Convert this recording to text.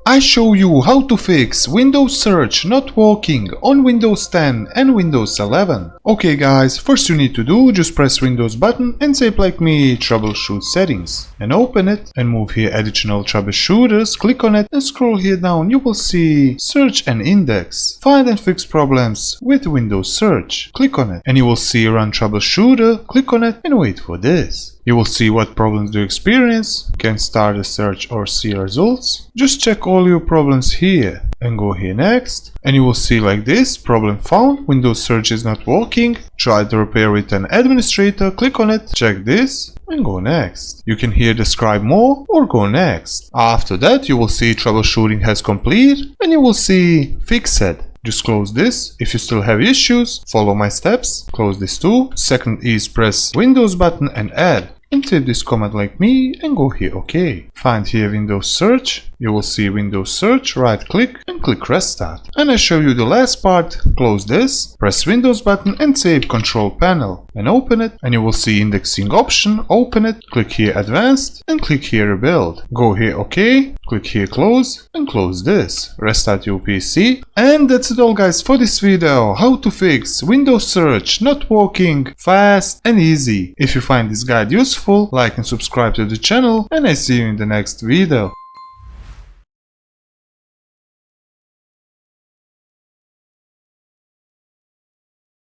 I show you how to fix Windows search not working on Windows 10 and Windows 11. Okay guys, first you need to do, just press Windows button and type like me troubleshoot settings and open it and move here additional troubleshooters, click on it and scroll here down. You will see search and index, find and fix problems with Windows search, click on it and you will see run troubleshooter, click on it and wait for this. You will see what problems do you experience, can start a search or see results. Just check all your problems here and go here next and you will see like this, problem found, Windows search is not working, try to repair with an administrator, click on it, check this and go next. You can here describe more or go next. After that you will see troubleshooting has completed and you will see fix it. Just close this. If you still have issues, follow my steps. Close this too. Second is press Windows button and add. And type this command like me and go here OK. Find here Windows search. You will see Windows search, right click and click restart. And I show you the last part. Close this, press Windows button and type control panel and open it and you will see indexing option, open it, click here advanced and click here rebuild. Go here OK, click here close and close this. Restart your PC. And that's it all guys for this video. How to fix Windows search not working fast and easy. If you find this guide useful, like and subscribe to the channel and I see you in the next video.